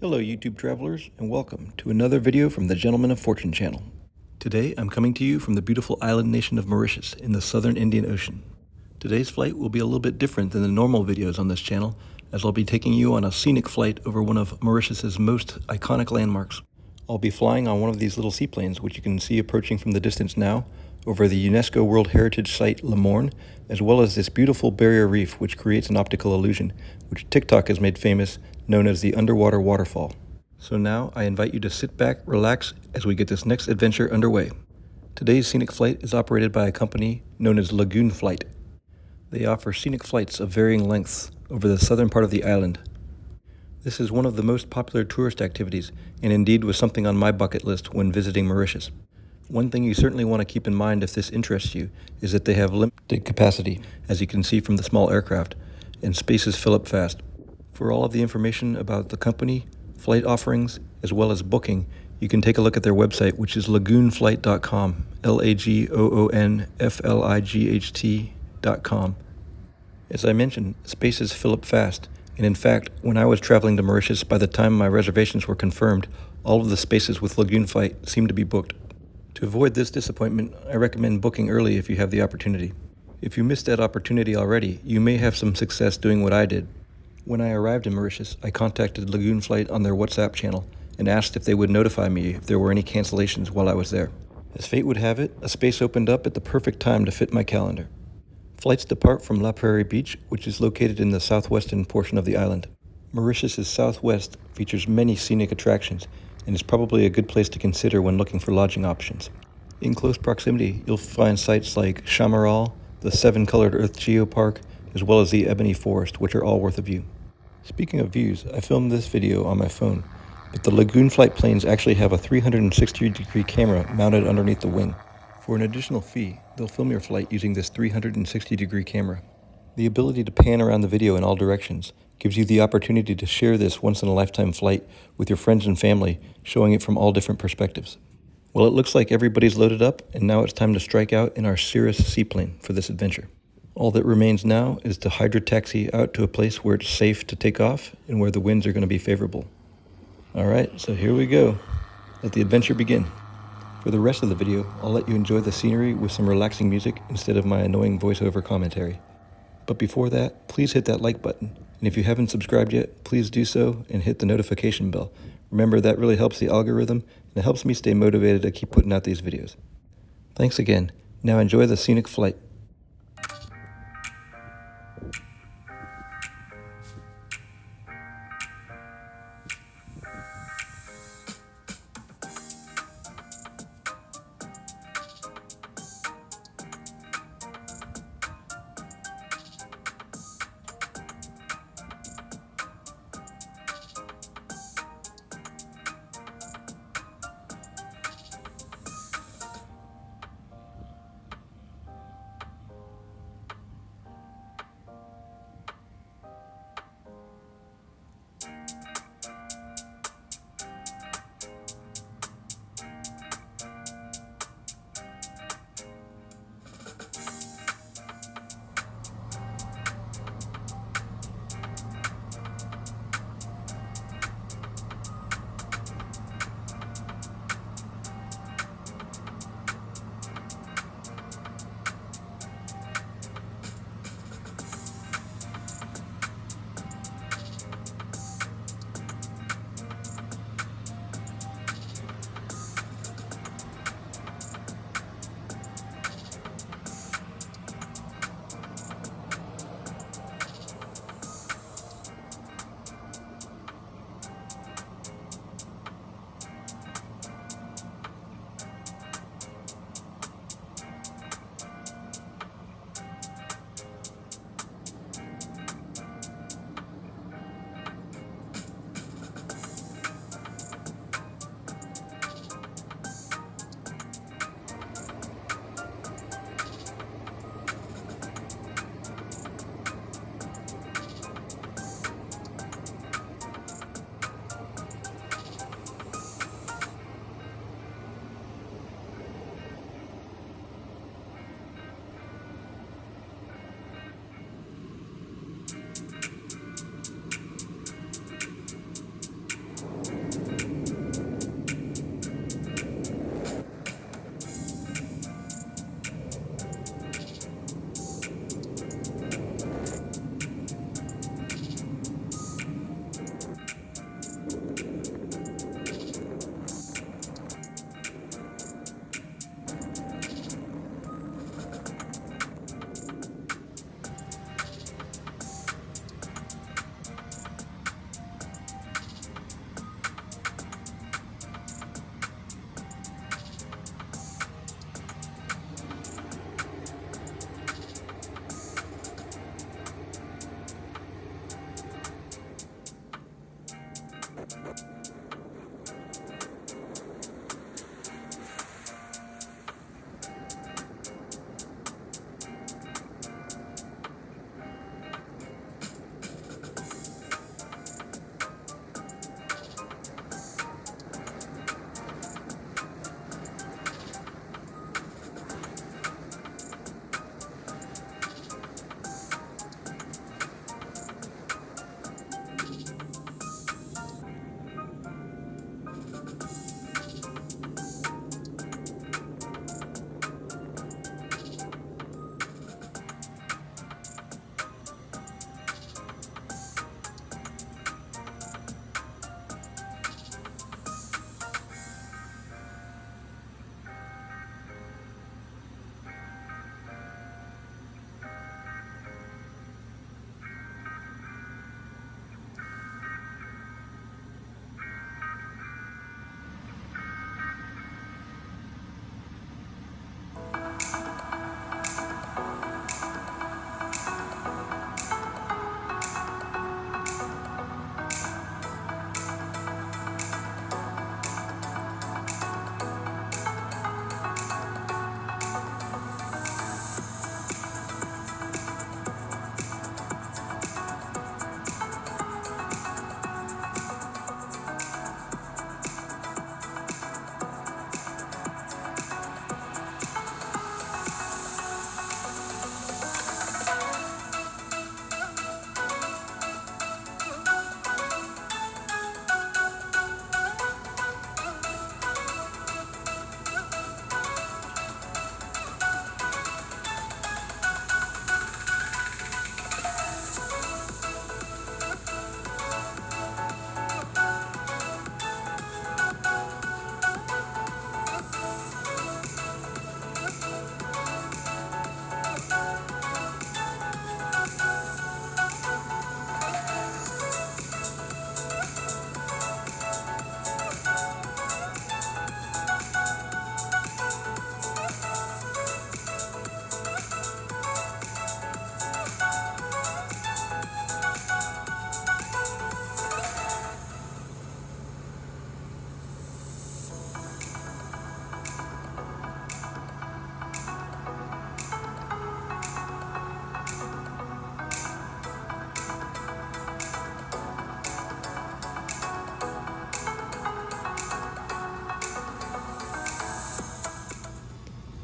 Hello YouTube travelers, and welcome to another video from the Gentleman of Fortune channel. Today I'm coming to you from the beautiful island nation of Mauritius in the southern Indian Ocean. Today's flight will be a little bit different than the normal videos on this channel, as I'll be taking you on a scenic flight over one of Mauritius's most iconic landmarks. I'll be flying on one of these little seaplanes, which you can see approaching from the distance now, over the UNESCO World Heritage Site Le Morne, as well as this beautiful barrier reef which creates an optical illusion, which TikTok has made famous, known as the underwater waterfall. So now I invite you to sit back, relax, as we get this next adventure underway. Today's scenic flight is operated by a company known as Lagoon Flight. They offer scenic flights of varying lengths over the southern part of the island. This is one of the most popular tourist activities, and indeed was something on my bucket list when visiting Mauritius. One thing you certainly want to keep in mind if this interests you is that they have limited capacity, as you can see from the small aircraft, and spaces fill up fast. For all of the information about the company, flight offerings, as well as booking, you can take a look at their website, which is lagoonflight.com, lagoonflight.com. As I mentioned, spaces fill up fast, and in fact, when I was traveling to Mauritius, by the time my reservations were confirmed, all of the spaces with Lagoon Flight seemed to be booked. To avoid this disappointment, I recommend booking early if you have the opportunity. If you missed that opportunity already, you may have some success doing what I did. When I arrived in Mauritius, I contacted Lagoon Flight on their WhatsApp channel and asked if they would notify me if there were any cancellations while I was there. As fate would have it, a space opened up at the perfect time to fit my calendar. Flights depart from La Prairie Beach, which is located in the southwestern portion of the island. Mauritius's southwest features many scenic attractions and is probably a good place to consider when looking for lodging options. In close proximity, you'll find sites like Chamarral, the Seven-Colored Earth Geopark, as well as the Ebony Forest, which are all worth a view. Speaking of views, I filmed this video on my phone, but the Lagoon Flight planes actually have a 360-degree camera mounted underneath the wing. For an additional fee, they'll film your flight using this 360-degree camera. The ability to pan around the video in all directions gives you the opportunity to share this once-in-a-lifetime flight with your friends and family, showing it from all different perspectives. Well, it looks like everybody's loaded up, and now it's time to strike out in our Cirrus seaplane for this adventure. All that remains now is to hydrotaxi out to a place where it's safe to take off and where the winds are going to be favorable. All right, so here we go. Let the adventure begin. For the rest of the video, I'll let you enjoy the scenery with some relaxing music instead of my annoying voiceover commentary. But before that, please hit that like button. And if you haven't subscribed yet, please do so and hit the notification bell. Remember, that really helps the algorithm and it helps me stay motivated to keep putting out these videos. Thanks again. Now enjoy the scenic flight.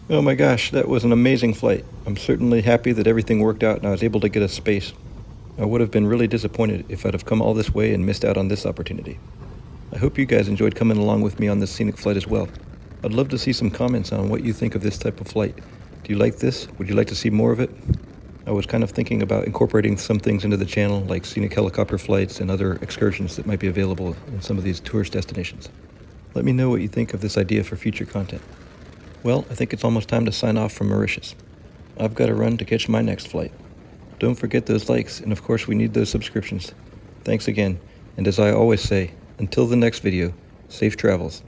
Oh my gosh, that was an amazing flight. I'm certainly happy that everything worked out and I was able to get us space. I would have been really disappointed if I'd have come all this way and missed out on this opportunity. I hope you guys enjoyed coming along with me on this scenic flight as well. I'd love to see some comments on what you think of this type of flight. Do you like this? Would you like to see more of it? I was kind of thinking about incorporating some things into the channel, like scenic helicopter flights and other excursions that might be available in some of these tourist destinations. Let me know what you think of this idea for future content. Well, I think it's almost time to sign off from Mauritius. I've got to run to catch my next flight. Don't forget those likes, and of course we need those subscriptions. Thanks again, and as I always say, until the next video, safe travels.